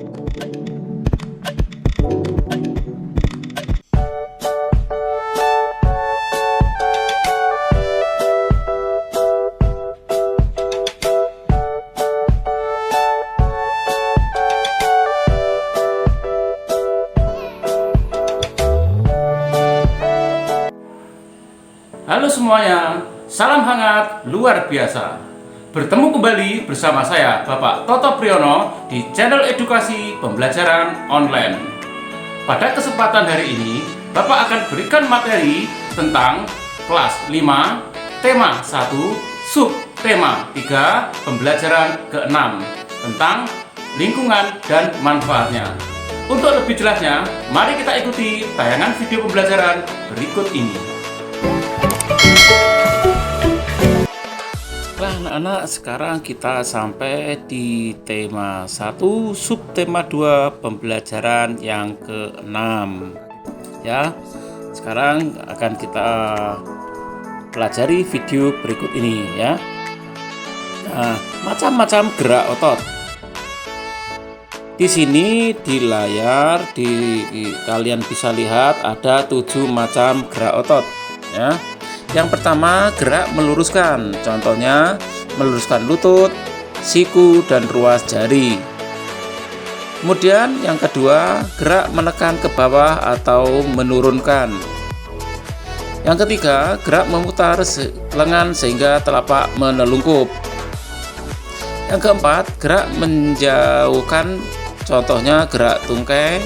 Halo semuanya, salam hangat luar biasa. Bertemu kembali bersama saya Bapak Toto Priyono di channel edukasi pembelajaran online. Pada kesempatan hari ini, Bapak akan berikan materi tentang kelas 5, tema 1, sub tema 3, pembelajaran ke-6 tentang lingkungan dan manfaatnya. Untuk lebih jelasnya, mari kita ikuti tayangan video pembelajaran berikut ini. Nah, anak-anak, sekarang kita sampai di tema 1, subtema 2, pembelajaran yang ke-6. Ya, sekarang akan kita pelajari video berikut ini ya. Nah, macam-macam gerak otot. Di sini di layar kalian bisa lihat ada 7 macam gerak otot ya. Yang pertama, gerak meluruskan, contohnya meluruskan lutut, siku, dan ruas jari. Kemudian yang kedua, gerak menekan ke bawah atau menurunkan. Yang ketiga, gerak memutar lengan sehingga telapak menelungkup. Yang keempat, gerak menjauhkan, contohnya gerak tungkai,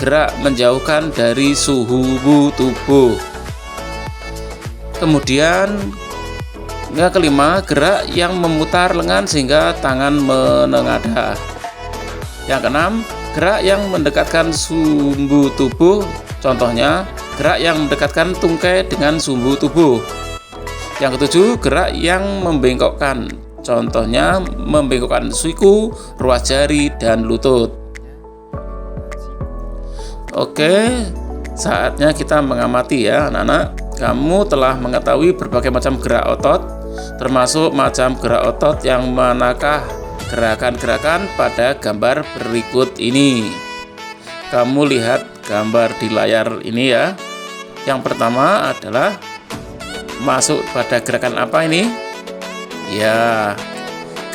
gerak menjauhkan dari suhu tubuh. Kemudian yang kelima, gerak yang memutar lengan sehingga tangan menengadah. Yang keenam, gerak yang mendekatkan sumbu tubuh, contohnya gerak yang mendekatkan tungkai dengan sumbu tubuh. Yang ketujuh, gerak yang membengkokkan, contohnya membengkokkan siku, ruas jari, dan lutut. Oke, saatnya kita mengamati ya anak-anak. Kamu telah mengetahui berbagai macam gerak otot, termasuk macam gerak otot yang manakah gerakan-gerakan pada gambar berikut ini. Kamu lihat gambar di layar ini ya. Yang pertama adalah masuk pada gerakan apa ini? Ya,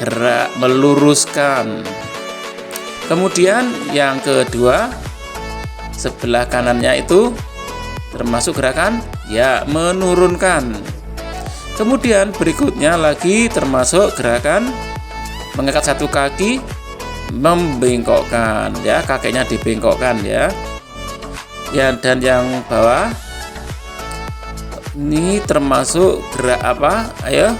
gerak meluruskan. Kemudian yang kedua, sebelah kanannya itu termasuk gerakan ya menurunkan. Kemudian berikutnya lagi termasuk gerakan mengangkat satu kaki, membengkokkan ya, kakinya dibengkokkan ya. Ya, dan yang bawah ini termasuk gerak apa? Ayo.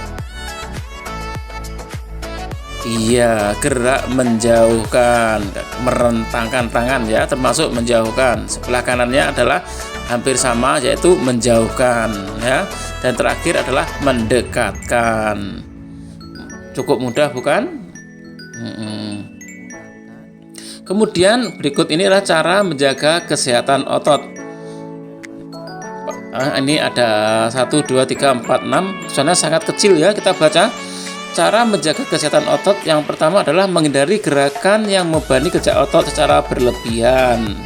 Iya, gerak menjauhkan, merentangkan tangan ya, termasuk menjauhkan. Sebelah kanannya adalah hampir sama, yaitu menjauhkan ya. Dan terakhir adalah mendekatkan. Cukup mudah bukan? Kemudian berikut ini adalah cara menjaga kesehatan otot. Ini ada 1, 2, 3, 4, 6. Soalnya sangat kecil ya, kita baca. Cara menjaga kesehatan otot yang pertama adalah menghindari gerakan yang membebani kerja otot secara berlebihan.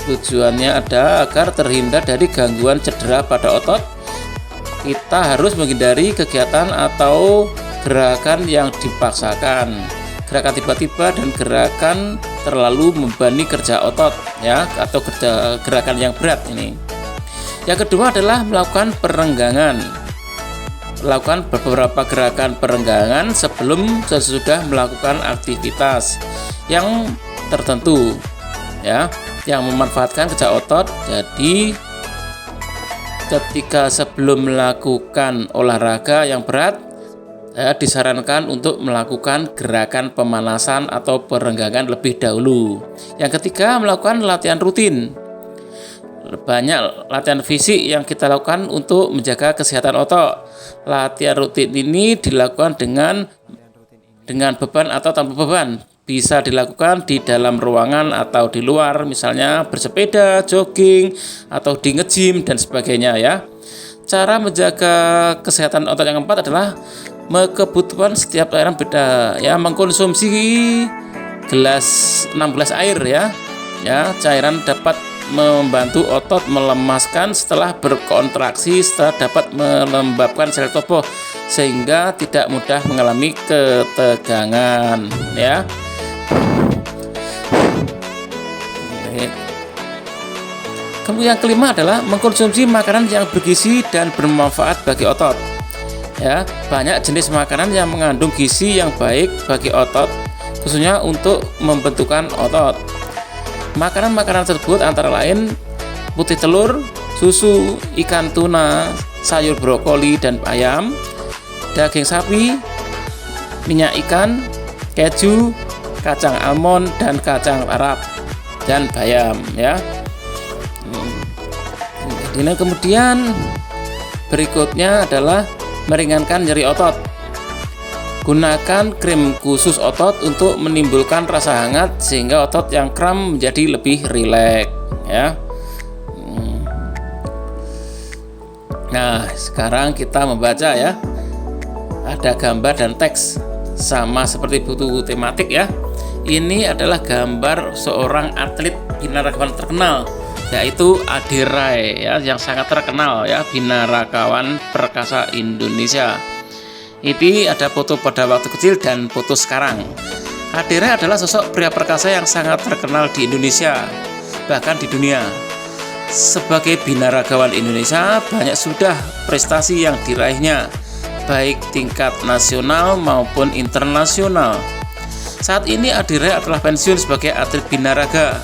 Tujuannya ada agar terhindar dari gangguan cedera pada otot. Kita harus menghindari kegiatan atau gerakan yang dipaksakan, gerakan tiba-tiba, dan gerakan terlalu membebani kerja otot ya, atau gerakan yang berat ini. Yang kedua adalah melakukan perenggangan. Lakukan beberapa gerakan perenggangan sebelum sesudah melakukan aktivitas yang tertentu ya, yang memanfaatkan kerja otot. Jadi ketika sebelum melakukan olahraga yang berat disarankan untuk melakukan gerakan pemanasan atau perenggangan lebih dahulu. Yang ketiga, melakukan latihan rutin. Banyak latihan fisik yang kita lakukan untuk menjaga kesehatan otot. Latihan rutin ini dilakukan dengan beban atau tanpa beban. Bisa dilakukan di dalam ruangan atau di luar, misalnya bersepeda, jogging, atau di nge-gym dan sebagainya ya. Cara menjaga kesehatan otot yang keempat adalah kebutuhan setiap orang beda ya, mengkonsumsi 6 gelas air ya. Ya, cairan dapat membantu otot melemaskan setelah berkontraksi, setelah dapat melembabkan sel tubuh sehingga tidak mudah mengalami ketegangan ya. Kemudian yang kelima adalah mengkonsumsi makanan yang bergizi dan bermanfaat bagi otot. Ya, banyak jenis makanan yang mengandung gizi yang baik bagi otot, khususnya untuk membentukkan otot. Makanan-makanan tersebut antara lain putih telur, susu, ikan tuna, sayur brokoli dan ayam, daging sapi, minyak ikan, keju, kacang almond dan kacang Arab dan bayam ya. Kemudian berikutnya adalah meringankan nyeri otot. Gunakan krim khusus otot untuk menimbulkan rasa hangat sehingga otot yang kram menjadi lebih rileks ya. Nah, sekarang kita membaca ya. Ada gambar dan teks sama seperti buku tematik ya. Ini adalah gambar seorang atlet binaragawan terkenal, yaitu Adi Rai ya, yang sangat terkenal ya, binaragawan perkasa Indonesia. Ini ada foto pada waktu kecil dan foto sekarang. Adi Rai adalah sosok pria perkasa yang sangat terkenal di Indonesia, bahkan di dunia. Sebagai binaragawan Indonesia, banyak sudah prestasi yang diraihnya, baik tingkat nasional maupun internasional. Saat ini Adi Rai adalah pensiun sebagai atlet binaraga.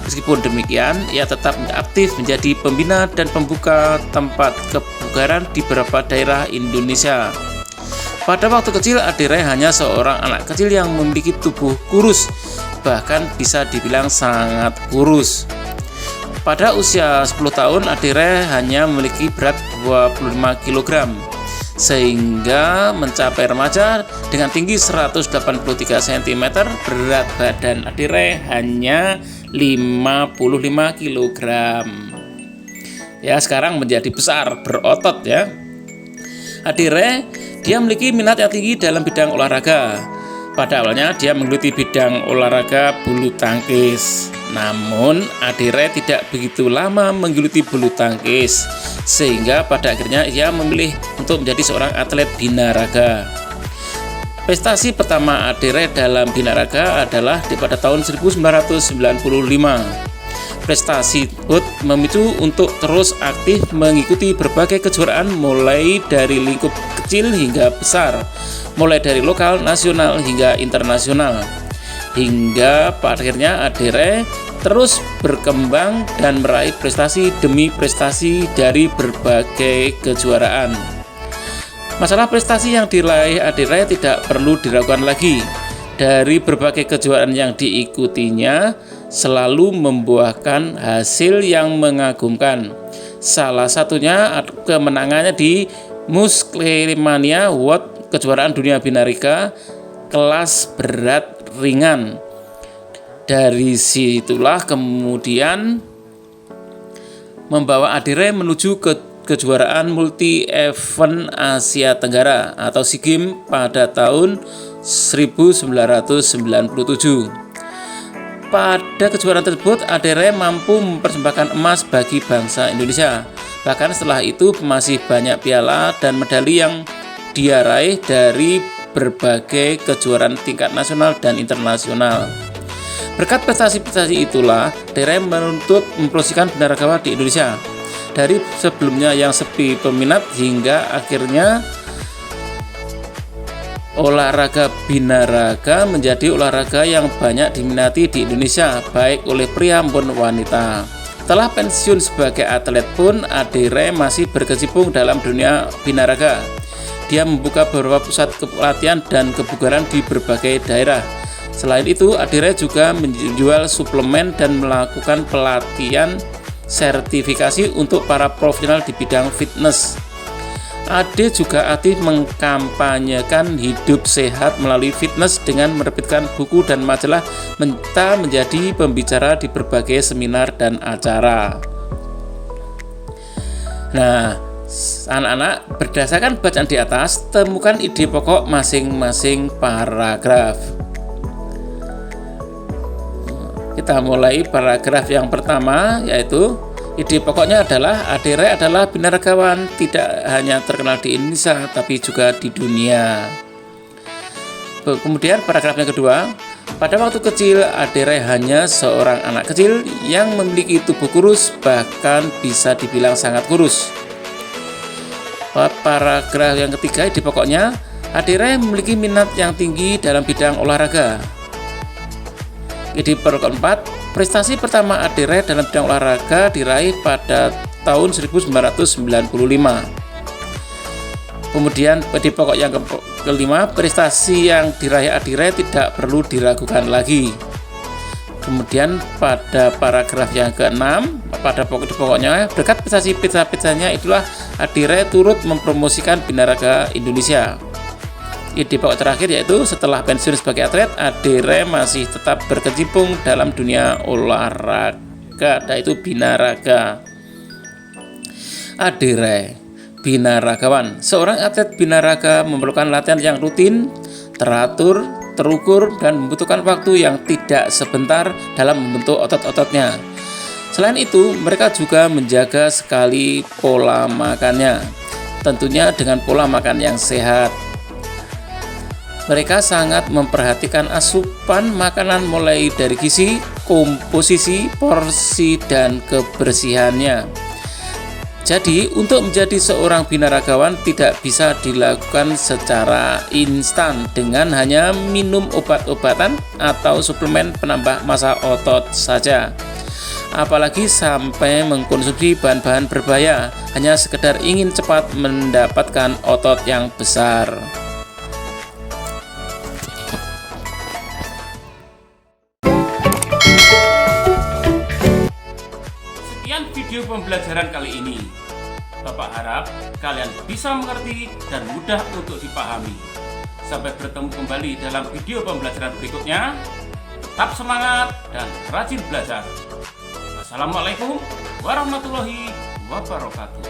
Meskipun demikian, ia tetap aktif menjadi pembina dan pembuka tempat kebugaran di beberapa daerah Indonesia. Pada waktu kecil, Adi Rai hanya seorang anak kecil yang memiliki tubuh kurus, bahkan bisa dibilang sangat kurus. Pada usia 10 tahun, Adi Rai hanya memiliki berat 25 kg, sehingga mencapai remaja dengan tinggi 183 cm, berat badan Adi Rai hanya 55 kg. Ya, sekarang menjadi besar, berotot ya. Adi Rai, dia memiliki minat yang tinggi dalam bidang olahraga. Pada awalnya dia menggeluti bidang olahraga bulu tangkis. Namun Adi Rai tidak begitu lama menggeluti bulu tangkis, sehingga pada akhirnya ia memilih untuk menjadi seorang atlet binaraga. Prestasi pertama Adi Rai dalam binaraga adalah pada tahun 1995. Prestasi tersebut memicu untuk terus aktif mengikuti berbagai kejuaraan mulai dari lingkup kecil hingga besar, mulai dari lokal, nasional hingga internasional. Hingga pada akhirnya Adi Rai terus berkembang dan meraih prestasi demi prestasi dari berbagai kejuaraan. Masalah prestasi yang diraih Adi Rai tidak perlu diragukan lagi. Dari berbagai kejuaraan yang diikutinya selalu membuahkan hasil yang mengagumkan. Salah satunya kemenangannya di Muskelemania World, kejuaraan dunia binaraga kelas berat ringan. Dari situlah kemudian membawa Adi Rai menuju ke kejuaraan multi event Asia Tenggara atau SEA Games pada tahun 1997. Pada kejuaraan tersebut, Adi Rai mampu mempersembahkan emas bagi bangsa Indonesia. Bahkan setelah itu masih banyak piala dan medali yang dia raih dari berbagai kejuaraan tingkat nasional dan internasional. Berkat prestasi-prestasi itulah, Adi Rai menuntut mempromosikan binaragawan di Indonesia. Dari sebelumnya yang sepi peminat hingga akhirnya olahraga binaraga menjadi olahraga yang banyak diminati di Indonesia, baik oleh pria maupun wanita. Setelah pensiun sebagai atlet pun, Adi Rai masih berkecimpung dalam dunia binaraga. Dia membuka beberapa pusat pelatihan dan kebugaran di berbagai daerah. Selain itu, Adi Rai juga menjual suplemen dan melakukan pelatihan sertifikasi untuk para profesional di bidang fitness. Ade juga aktif mengkampanyekan hidup sehat melalui fitness dengan menerbitkan buku dan majalah menjadi pembicara di berbagai seminar dan acara. Nah, anak-anak, berdasarkan bacaan di atas, temukan ide pokok masing-masing paragraf. Kita mulai paragraf yang pertama, yaitu ide pokoknya adalah Adere adalah binaragawan tidak hanya terkenal di Indonesia tapi juga di dunia. Kemudian paragraf yang kedua, pada waktu kecil Adere hanya seorang anak kecil yang memiliki tubuh kurus, bahkan bisa dibilang sangat kurus. Paragraf yang ketiga, ide pokoknya Adere memiliki minat yang tinggi dalam bidang olahraga. Ide keempat, prestasi pertama Adere dalam bidang olahraga diraih pada tahun 1995. Kemudian ide pokok yang kelima, prestasi yang diraih Adere tidak perlu diragukan lagi. Kemudian pada paragraf yang keenam, pada pokoknya berkat prestasi pizza-pizzanya itulah Adere turut mempromosikan binaraga Indonesia. Ide pokok terakhir yaitu setelah pensiun sebagai atlet, Adere masih tetap berkecimpung dalam dunia olahraga, yaitu binaraga. Adere, binaragawan. Seorang atlet binaraga memerlukan latihan yang rutin, teratur, terukur, dan membutuhkan waktu yang tidak sebentar dalam membentuk otot-ototnya. Selain itu, mereka juga menjaga sekali pola makannya, tentunya dengan pola makan yang sehat. Mereka sangat memperhatikan asupan makanan mulai dari gizi, komposisi, porsi, dan kebersihannya. Jadi, untuk menjadi seorang binaragawan tidak bisa dilakukan secara instan dengan hanya minum obat-obatan atau suplemen penambah massa otot saja. Apalagi sampai mengkonsumsi bahan-bahan berbahaya hanya sekedar ingin cepat mendapatkan otot yang besar. Sekian video pembelajaran kali ini. Bapak harap kalian bisa mengerti dan mudah untuk dipahami. Sampai bertemu kembali dalam video pembelajaran berikutnya. Tetap semangat dan rajin belajar. Assalamualaikum warahmatullahi wabarakatuh.